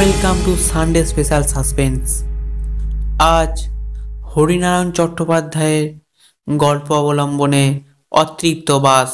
Welcome to Sunday special suspense. আজ হরিনারায়ণ চট্টোপাধ্যায়ের গল্প অবলম্বনে অতৃপ্ত বাস।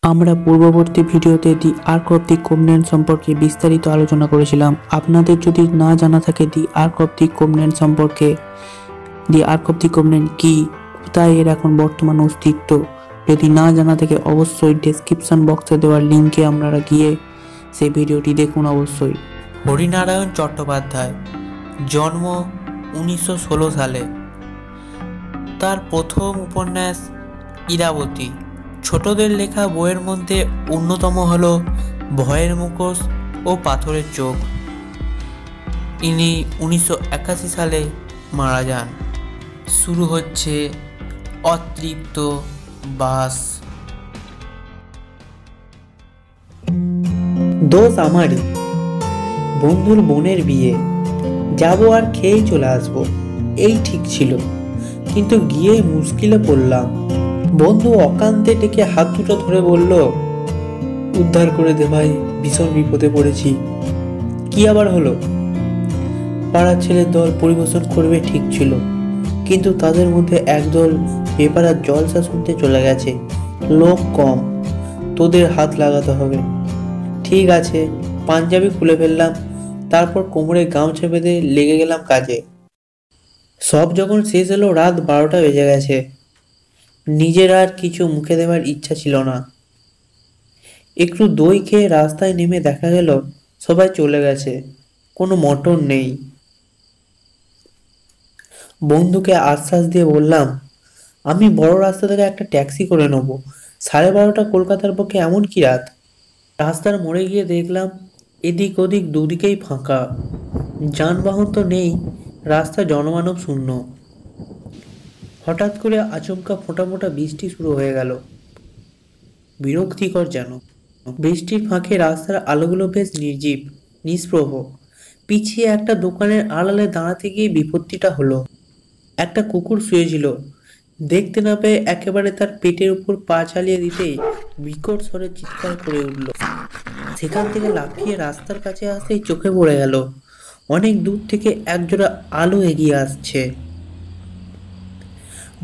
আমরা পূর্ববর্তী ভিডিওতে দি আর্ক অফ দি কোভেনেন্ট সম্পর্কে বিস্তারিত আলোচনা করেছিলাম। আপনাদের যদি না জানা থাকে দি আর্ক অফ দি কোভেনেন্ট সম্পর্কে, দি আর্ক অফ দি কোভেনেন্ট কি, কোথায় এর এখন বর্তমান অস্তিত্ব, যদি না জানা থাকে অবশ্যই ডেসক্রিপশন বক্সে দেওয়া লিঙ্কে আপনারা গিয়ে সেই ভিডিওটি দেখুন অবশ্যই। হরিনারায়ণ চট্টোপাধ্যায় জন্ম 1916 সালে। তার প্রথম উপন্যাস ইরাবতী। ছোটদের লেখা বইয়ের মধ্যে অন্যতম হল ভয়ের মুখোশ ও পাথরের চোখ। ইনি 1981 সালে মারা যান। শুরু হচ্ছে অতৃপ্ত বাস। দোষ আমারই, বন্ধুর বোনের বিয়ে, যাবো আর খেয়েই চলে আসবো, এই ঠিক ছিল। কিন্তু গিয়ে মুশকিলে পড়লাম। বন্ধু অকান্তে ডেকে হাত দুটো ধরে বলল, উদ্ধার করে দে ভাই, ভীষণ বিপদে পড়েছি। কি আবার হলো? পাড়ার ছেলের দল পরিবেশন করবে ঠিক ছিল, কিন্তু তাদের মধ্যে একদল পেপারার জলসা শুনতে চলে গেছে। লোক কম, তোদের হাত লাগাতে হবে। ঠিক আছে, পাঞ্জাবি খুলে ফেললাম, তারপর কোমরে গামছা বেঁধে লেগে গেলাম কাজে। সব যখন শেষ হলো রাত 12টা বেজে গেছে। নিজের আর কিছু মুখে দেওয়ার ইচ্ছা ছিল না। একটু দই খেয়ে রাস্তায় নেমে দেখা গেল সবাই চলে গেছে, কোনো মোটর নেই। বন্ধুকে আশ্বাস দিয়ে বললাম, আমি বড় রাস্তা থেকে একটা ট্যাক্সি করে নেব, 12:30 কলকাতার পক্ষে এমন কি রাত। রাস্তার মোড়ে গিয়ে দেখলাম এদিক ওদিক দুদিকেই ফাঁকা, যানবাহন তো নেই, রাস্তা জনমানব শূন্য। হঠাৎ করে আচমকা ফোঁটা ফোঁটা বৃষ্টি শুরু হয়ে গেল, বিরক্তিকর যেন। বৃষ্টির ফাঁকে রাস্তার আলোগুলো বেশ নির্জীব, নিষ্প্রভ। পিছিয়ে একটা দোকানের আড়ালে দাঁড়াতে গিয়ে বিপত্তিটা হলো। একটা কুকুর শুয়েছিল, দেখতে না পেয়ে একেবারে তার পেটের উপর পা চালিয়ে দিতেই বিকট স্বরে চিৎকার করে উঠল। সেখান থেকে লাফিয়ে রাস্তার কাছে আসতেই চোখে পড়ে গেল অনেক দূর থেকে একজোড়া আলো এগিয়ে আসছে।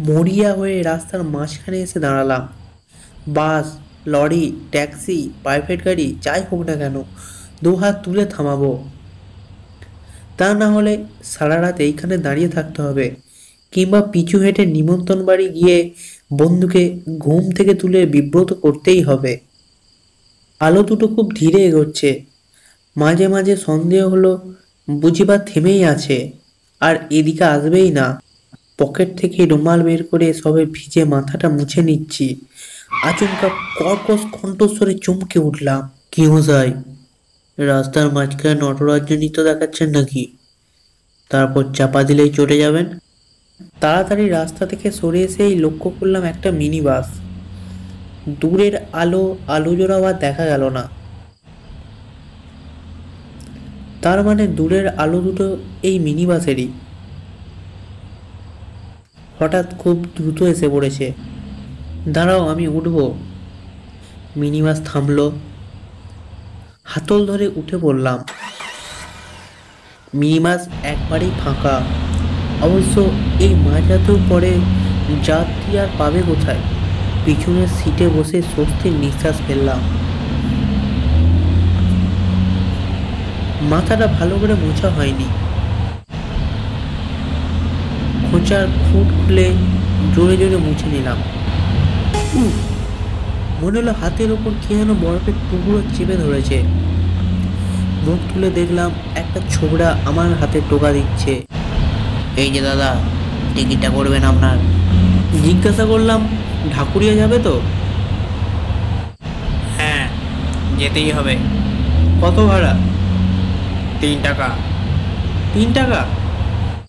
মরিয়া হয়ে রাস্তার মাঝখানে এসে দাঁড়ালাম। বাস, লরি, ট্যাক্সি, প্রাইভেট গাড়ি যাই হোক না কেন, দুহাত তুলে থামাবো। তা না হলে সারা রাত এইখানে দাঁড়িয়ে থাকতে হবে, কিংবা পিছু হেঁটে নিমন্ত্রণ বাড়ি গিয়ে বন্ধুকে ঘুম থেকে তুলে বিব্রত করতেই হবে। আলো দুটো খুব ধীরে এগোচ্ছে। মাঝে মাঝে সন্দেহ হলো বুঝিবা থেমেই আছে, আর এদিকে আসবেই না। পকেট থেকে রুমাল বের করে সবে ভিজে মাথাটা মুছে নিচ্ছি। আচমকা কর্কশ কণ্ঠস্বরে চমকে উঠলাম, কি মশাই, রাস্তার মাঝখানে নটরাজ্য নৃত্য দেখাচ্ছেন নাকি? তারপর চাপা দিলেই চলে যাবেন? তাড়াতাড়ি রাস্তা থেকে সরে এসেই লক্ষ্য করলাম একটা মিনি বাস। দূরের আলো জোড়াও আর দেখা গেল না। তার মানে দূরের আলো দুটো এই মিনি বাসেরই। হঠাৎ খুব দ্রুত এসে পড়েছে। দাঁড়াও, আমি উঠবো। মিনি বাস থামলো। হাতল ধরে উঠে পড়লাম। মিনি বাস একবারেই ফাঁকা। অবশ্য এই মাঝরাতেও পরে যাত্রী আর পাবে কোথায়? পিছনের সিটে বসে স্বস্তির নিঃশ্বাস ফেললাম। মাথাটা ভালো করে মোছা হয়নি। খোঁচার খুঁট খুলে জোরে জোরে মুছে নিলাম। মনে হলো হাতের ওপর কি যেন বরফের টুকরো চেপে ধরেছে। মুখ তুলে দেখলাম একটা ছোবড়া আমার হাতে টোকা দিচ্ছে। এই যে দাদা, টিকিটটা করবেন আপনার। জিজ্ঞাসা করলাম, ঢাকুরিয়া যাবে তো? হ্যাঁ, যেতেই হবে। কত ভাড়া? 3 টাকা। 3 টাকা?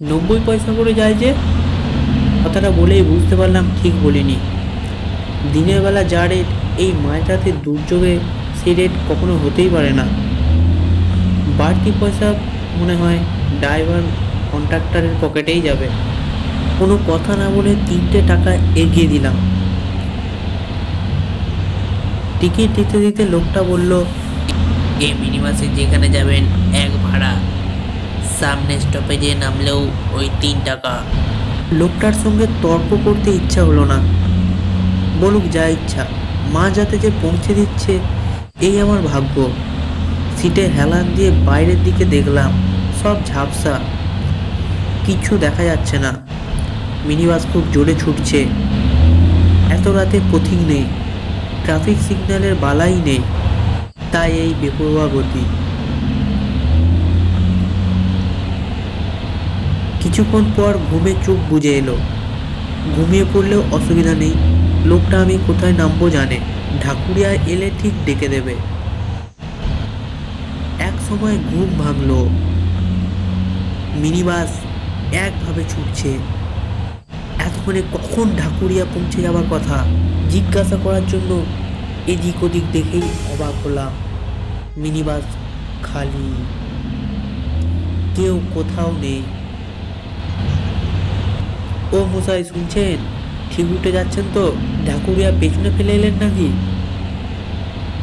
90 পয়সা করে যায় যে। কথাটা বলেই বুঝতে পারলাম ঠিক বলিনি। দিনের বেলা যা রেট, এই মাঝরাতে দুর্যোগে সেই রেট কখনো হতেই পারে না। বাড়তি পয়সা মনে হয় ড্রাইভার কন্ট্রাক্টরের পকেটেই যাবে। কোনো কথা না বলে 3টে টাকা এগিয়ে দিলাম। টিকিট দিতে দিতে লোকটা বলল, এই মিনি বাসে যেখানে যাবেন 1 ভাড়া, সামনে স্টপেজে নামলেও ওই 3 টাকা। লোকটার সঙ্গে তর্ক করতে ইচ্ছা হলো না। বলুক যা ইচ্ছা, মা যাতে যে পৌঁছে দিচ্ছে এই আমার ভাগ্য। সিটে হেলান দিয়ে বাইরের দিকে দেখলাম, সব ঝাপসা, কিছু দেখা যাচ্ছে না। মিনিবাস খুব জোরে ছুটছে। এত রাতে পথিক নেই, ট্রাফিক সিগন্যালের বালাই নেই, তাই এই বেপরোয়া গতি। কিছুক্ষণ পর ঘুমে চোখ বুজে এলো। ঘুমিয়ে পড়লেও অসুবিধা নেই, লোকটা আমি কোথায় নামবো জানে। ঢাকুরিয়া এলে ঠিক ডেকে দেবে। এক সময় ঘুম ভাঙলো। মিনিবাস একভাবে ছুটছে। এতক্ষণে কখন ঢাকুরিয়া পৌঁছে যাবার কথা জিজ্ঞাসা করার জন্য এদিক ওদিক দেখেই অবাক হলাম। মিনিবাস খালি, কেউ কোথাও নেই। ও মশাই শুনছেন? ঠিক উঠে যাচ্ছেন তো? ঢাকুরিয়া পেছনে ফেলে এলেন নাকি?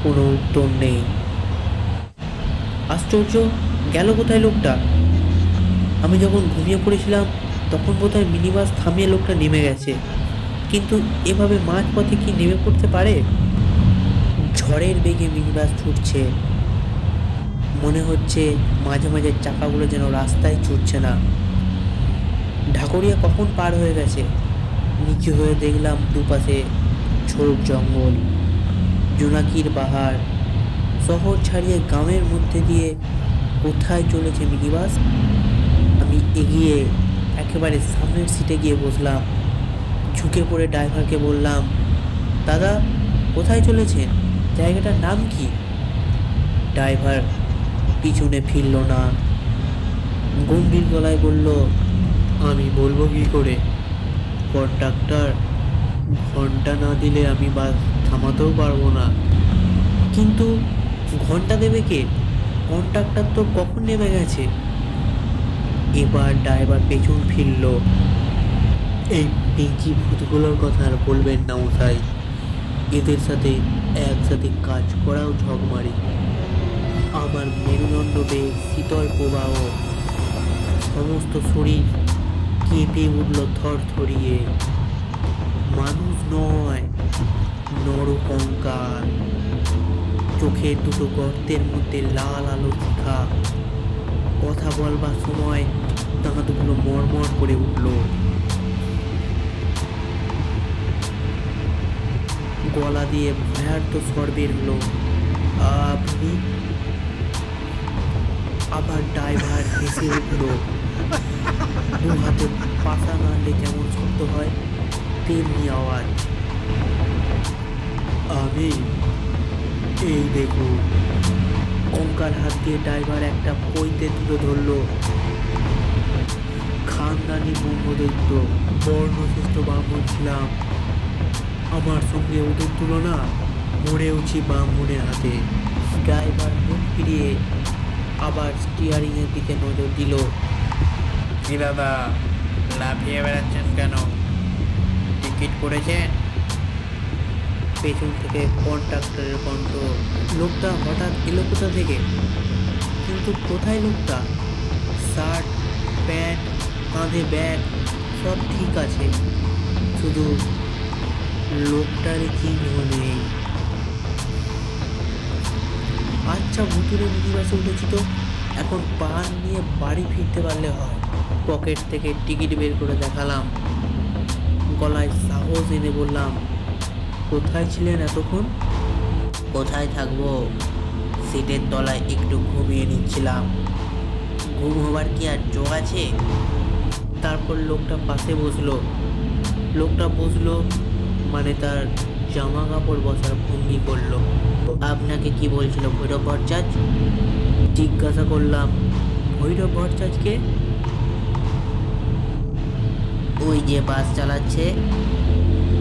কোনো উত্তর নেই। আশ্চর্য, গেল কোথায় লোকটা? আমি যখন ঘুমিয়ে পড়েছিলাম তখন বোধহয় মিনিবাস থামিয়ে লোকটা নেমে গেছে, কিন্তু এভাবে মাঝপথে কি নেমে পড়তে পারে? ঝড়ের বেগে মিনিবাস ছুটছে। মনে হচ্ছে মাঝে মাঝে চাকাগুলো যেন রাস্তায় ছুটছে না। ঢাকুরিয়া কখন পার হয়ে গেছে? নিচু হয়ে দেখলাম দুপাশে ঝোড় জঙ্গল, জোনাকির পাহাড়। শহর ছাড়িয়ে গ্রামের মধ্যে দিয়ে কোথায় চলেছে মিনিবাস? আমি এগিয়ে একেবারে সামনের সিটে গিয়ে বসলাম। ঝুঁকে পড়ে ড্রাইভারকে বললাম, দাদা কোথায় চলেছেন? জায়গাটার নাম কি? ড্রাইভার পিছনে ফিরল না, গম্ভীর গলায় বলল, আমি বলবো কি করে? কন্ডাক্টর ঘন্টা না দিলে আমি বাস থামাতেও পারবো না। কিন্তু ঘন্টা দেবে কে? কন্ডাক্টর তো কখন নেমে গেছে। এবার ড্রাইভার পেছন ফিরল। এই পিঞ্চি ভূতগুলোর কথা আর বলবেন না মশাই, এদের সাথে একসাথে কাজ করাও ঝকমারি। আমার মেরুদণ্ড বেয়ে শীতল প্রবাহ, সমস্ত শরীর কেঁপে উঠল থরথরিয়ে। মানুষ নয়, নরকঙ্কাল। চোখের দুটো গর্তের মধ্যে লাল আলো শিখা। কথা বলবার সময় দাঁতগুলো মরমর করে উঠল। গলা দিয়ে ভয়ার্থ স্বর বের হলো, আপনি? আবার ড্রাইভার হেসে উঠল। দু হাতে পাশা নাড়লে যেমন শব্দ হয় তেমনি আওয়াজ। আমি? এই দেখুন। কঙ্কাল হাত দিয়ে ড্রাইভার একটা পইতে তুলে ধরল। খানদানি ব্রহ্মদৈত্য, বর্ণশ্রেষ্ঠ ব্রাহ্মণ ছিলাম। আমার সঙ্গে ওদের তুলনা, মরেওছি ব্রাহ্মণের হাতে। ড্রাইভার মুখ ফিরিয়ে আবার স্টিয়ারিংয়ের দিকে নজর দিল। কি দাদা, লাফিয়ে বেড়াচ্ছেন কেন? টিকিট করেছেন? পেছন থেকে কন্ডাক্টরের কণ্ঠ। লোকটা হঠাৎ এলো কোথা থেকে? কিন্তু কোথায় লোকটা? শার্ট, প্যান্ট, কাঁধে ব্যাগ, সব ঠিক আছে, শুধু লোকটার চিহ্ন নেই। আচ্ছা, ভুতুরে মিনিবাসে উঠেছি তো, এখন পান নিয়ে বাড়ি ফিরতে পারলে হয়। পকেট থেকে টিকিট বের করে দেখালাম। গলায় সাহস এনে বললাম, কোথায় ছিলেন এতক্ষণ? কোথায় থাকবো, সিটের তলায় একটু ঘুমিয়ে নিচ্ছিলাম। ঘুম হবার কি আর যোগ আছে? তারপর লোকটা পাশে বসলো। লোকটা বসলো মানে তার জামা কাপড় বসার ভঙ্গি করলো। আপনাকে কি বলছিল ভৈরব ভট্টাচার্য? জিজ্ঞাসা করলাম। ভৈরব ভট্টাচার্যকে? ওই যে বাস চালাচ্ছে,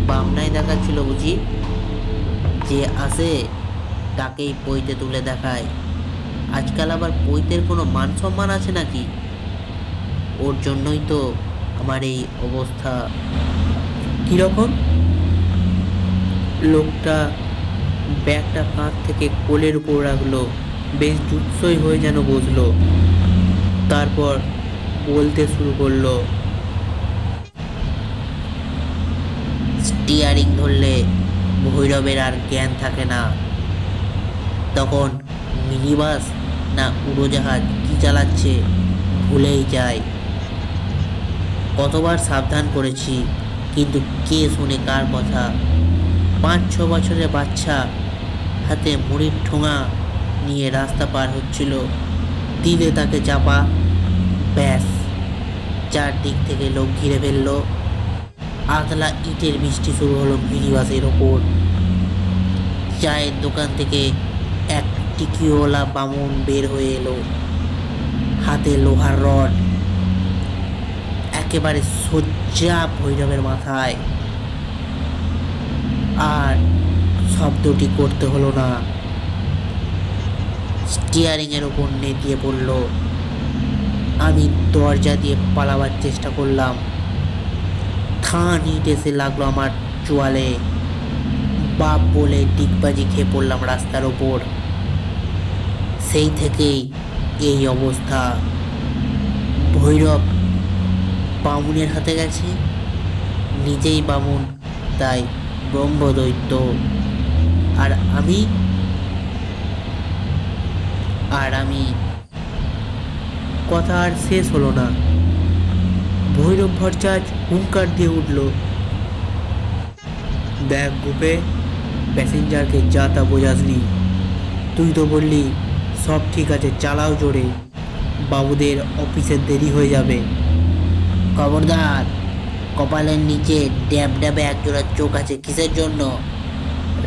বামনায় দেখাচ্ছিল বুঝি? যে আসে তাকেই পইতে তুলে দেখায়। আজকাল আবার পইতের কোনো মান সম্মান আছে নাকি? ওর জন্যই তো আমার এই অবস্থা। কিরকম? লোকটা ব্যাগটা কাঁধ থেকে কোলের উপর রাখলো, বেশ জুৎসই হয়ে যেন বসলো। তারপর বলতে শুরু করলো, স্টিয়ারিং ধরলে ভৈরবের আর জ্ঞান থাকে না। তখন মিনিবাস না উড়োজাহাজ কি চালাচ্ছে ভুলেই যায়। কতবার সাবধান করেছি, কিন্তু কে শুনে কার কথা। 5-6 বছরের বাচ্চা হাতে মুড়ির ঠোঙা নিয়ে রাস্তা পার হচ্ছিল, দিলে তাকে চাপা। ব্যাস, চারদিক থেকে লোক ঘিরে ফেললো। আতলা ইটের বৃষ্টি শুরু হলো মিনিবাসের ওপর। চায়ের দোকান থেকে এক টিকিওয়ালা বামুন বের হয়ে এলো, হাতে লোহার রড, একেবারে সোজা ভৈরবের মাথায়। আর শব্দটি করতে হলো না, স্টিয়ারিং এর ওপর নেতিয়ে পড়ল। আমি দরজা দিয়ে পালাবার চেষ্টা করলাম, থান ইট এসে লাগলো আমার চোয়ালে। বাপ বলে ডিগবাজি খেয়ে পড়লাম রাস্তার ওপর। সেই থেকেই এই অবস্থা। ভৈরব বামুনের হাতে গেছে, নিজেই বামুন, তাই ব্রহ্মদৈত্য। আর আমি আর আমি কথা আর শেষ হলো না। ভৈরব ভট্টাচার্য হুঙ্কার দিয়ে উঠল, দেখ গুপে, প্যাসেঞ্জারকে যা তা বোঝাসনি। তুই তো বললি সব ঠিক আছে, চালাও জোরে, বাবুদের অফিসে দেরি হয়ে যাবে। খবরদার, কপালের নিচে ড্যাব ড্যাবে একজোড়া চোখ আছে কিসের জন্য?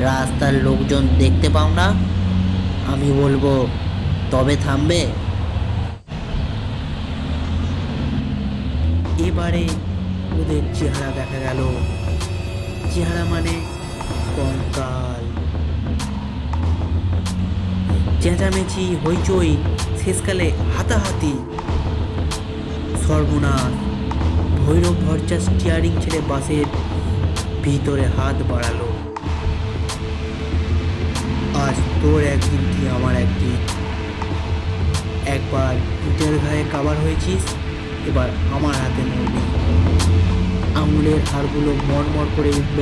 রাস্তার লোকজন দেখতে পাও না? আমি বলবো তবে থামবে? এবারে ওদের চেহারা দেখা গেল। চেহারা মানে কঙ্কাল। চেঁচামেচি, হইচই, শেষকালে হাতাহাতি। সর্বনাশ! ভৈরব ভট্টাচার্য স্টিয়ারিং ছেড়ে বাসের ভিতরে হাত বাড়ালো। আজ তোর একদিন কি আমার একদিন। একবার ইটের ঘায়ে কাবার হয়েছিস, এবার আমার হাতে মরবি। আঙুলের হাড়গুলো মরমর করে উঠল।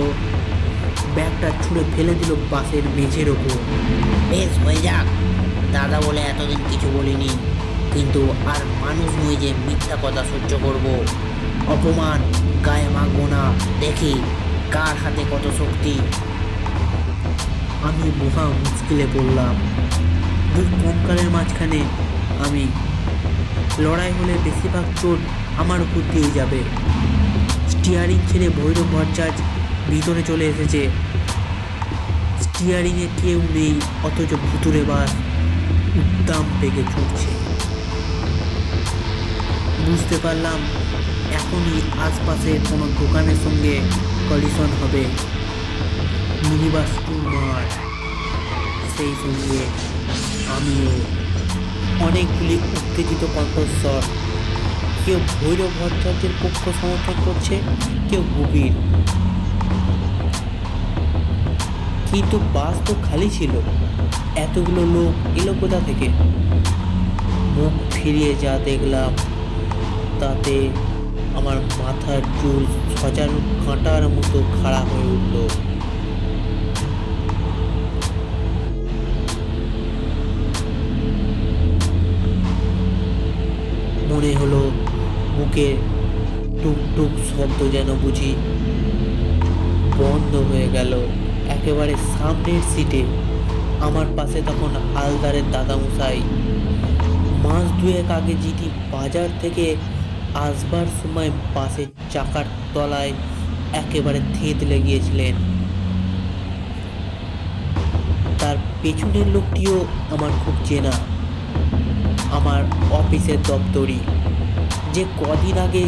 ব্যাগটা ছুঁড়ে ফেলে দিল বাসের মেঝের ওপর। বেশ হয়ে যাক, দাদা বলে এতদিন কিছু বলিনি, কিন্তু আর মানুষ নই যে মিথ্যা কথা সহ্য করব। অপমান গায়ে মাখবো না, দেখি কার হাতে কত শক্তি। আমি মহা মুশকিলে পড়লাম। দুই কঙ্কালের মাঝখানে আমি। লড়াই হলে বেশিরভাগ চোট আমার উপর দিয়ে যাবে। স্টিয়ারিং ছেড়ে ভৈরব ভট্টাচার্য ভিতরে চলে এসেছে। স্টিয়ারিংয়ে কেউ নেই, অথচ ভুতুরে বাস উদ্দাম বেগে ছুটছে। বুঝতে পারলাম এখনই আশপাশের কোনো দোকানের সঙ্গে কলিশন হবে। মিনিবাস মার, সেই সঙ্গে আমিও। অনেকগুলি উত্তেজিত কণ্ঠস্বর, কেউ ভৈরব ভট্টাচার্যের পক্ষ সমর্থন করছে, কেউ গুপির। কিন্তু বাস তো খালি ছিল, এতগুলো লোক এলো কোথা থেকে? মুখ ফিরিয়ে যা দেখলাম, তাতে আমার মাথার চুল সজারু কাঁটার মতো খাড়া হয়ে উঠল। মনে হলো বুকে টুকটুক শব্দ যেন বুঝি বন্ধ হয়ে গেল। একেবারে সামনের সিটে আমার পাশে তখন হালদারের দাদামশাই। মাস দুয়েক আগে যেটি বাজার থেকে আসবার সময় বাসের চাকার তলায় একেবারে থেঁতলে গিয়েছিলেন। তার পেছনের লোকটিও আমার খুব চেনা, আমার অফিসের দপ্তরি, যে কদিন আগে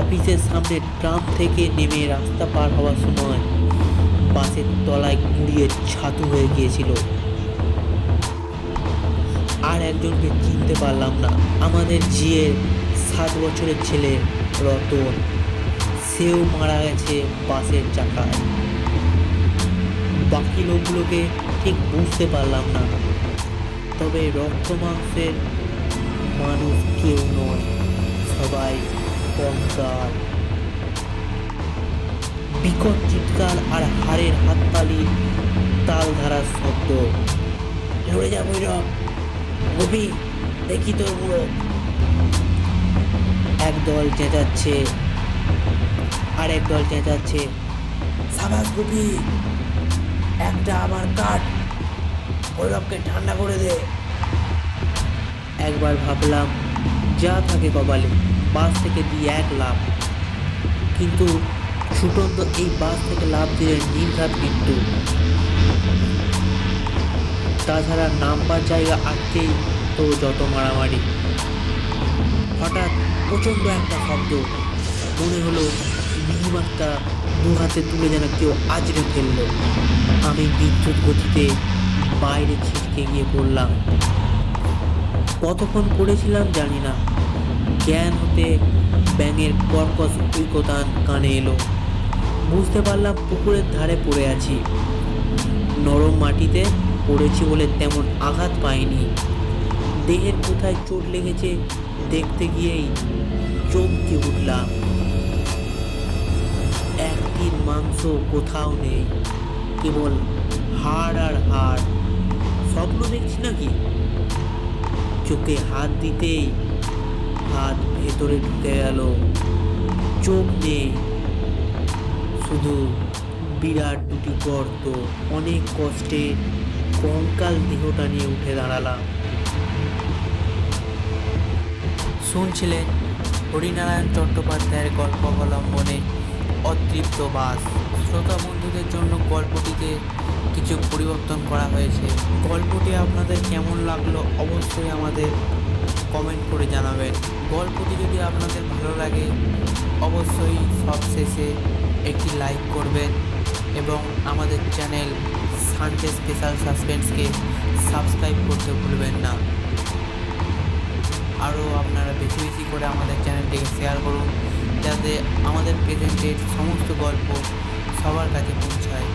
অফিসের সামনে ট্রাম থেকে নেমে রাস্তা পার হওয়ার সময় বাসের তলায় গুঁড়িয়ে ছাতু হয়ে গিয়েছিল। আর একজনকে চিনতে পারলাম না, আমাদের ঝিয়ের 7 বছরের ছেলে রতন। সেও মারা গেছে বাসের চাকায়। বাকি লোকগুলোকে ঠিক বুঝতে পারলাম না, তবে রক্ত মাংসের মানুষ কেউ নয়, সবাই কঙ্কাল। বিকট চিৎকার আর হাড়ের হাততালির তাল ধারার শব্দ। লড়ে যা ভৈরব, গোপী, দেখি তোর বুড়ো। একদল চেঁচাচ্ছে, আর একদল চেঁচাচ্ছে, সাবাস গোপী, একটা আমার কাঠ, ভৈরবকে ঠান্ডা করে দে। একবার ভাবলাম যা থাকে কপালে, বাস থেকে দিয়ে এক লাফ, কিন্তু ছুটন্ত এই বাস থেকে লাফ দিলে নির্ঘাত মৃত্যু। তাছাড়া নামবার জায়গা আটকেই তো যত মারামারি। হঠাৎ প্রচণ্ড একটা শব্দ, মনে হলো মিহিমাত্রা দু হাতে তুলে যেন কেউ আজরে ফেললো। আমি বিদ্যুৎ গতিতে বাইরে ছিটকে গিয়ে পড়লাম। কতক্ষণ পড়েছিলাম জানি না। জ্ঞান হতে ব্যাঙের কর্কশ ঐকতান কানে এলো। বুঝতে পারলাম পুকুরের ধারে পড়ে আছি। নরম মাটিতে পড়েছি বলে তেমন আঘাত পাইনি। দেহের কোথায় চোট লেগেছে দেখতে গিয়েই চমকে উঠলাম। একটির মাংস কোথাও নেই, কেবল হাড় আর হাড়। স্বপ্ন দেখছি নাকি? চোখে হাত দিতেই হাত ভেতরে ঢুকে গেল। চোখ নেই, শুধু বিরাট দুটি গর্ত। অনেক কষ্টে কঙ্কাল দেহটা নিয়ে উঠে দাঁড়ালাম। শুনছিলেন হরিনারায়ণ চট্টোপাধ্যায়ের গল্প অবলম্বনে অতৃপ্ত বাস। শ্রোতা বন্ধুদের জন্য গল্পটিতে কিছু পরিবর্তন করা হয়েছে। গল্পটি আপনাদের কেমন লাগলো অবশ্যই আমাদের কমেন্ট করে জানাবেন। গল্পটি যদি আপনাদের ভালো লাগে অবশ্যই সবশেষে একটি লাইক করবেন এবং আমাদের চ্যানেল সানডে স্পেশাল সাসপেন্সকে সাবস্ক্রাইব করতে ভুলবেন না। আরও আপনারা বেশি বেশি করে আমাদের চ্যানেলটিকে শেয়ার করুন, যাতে আমাদের প্রেজেন্টের সমস্ত গল্প সবার কাছে পৌঁছায়।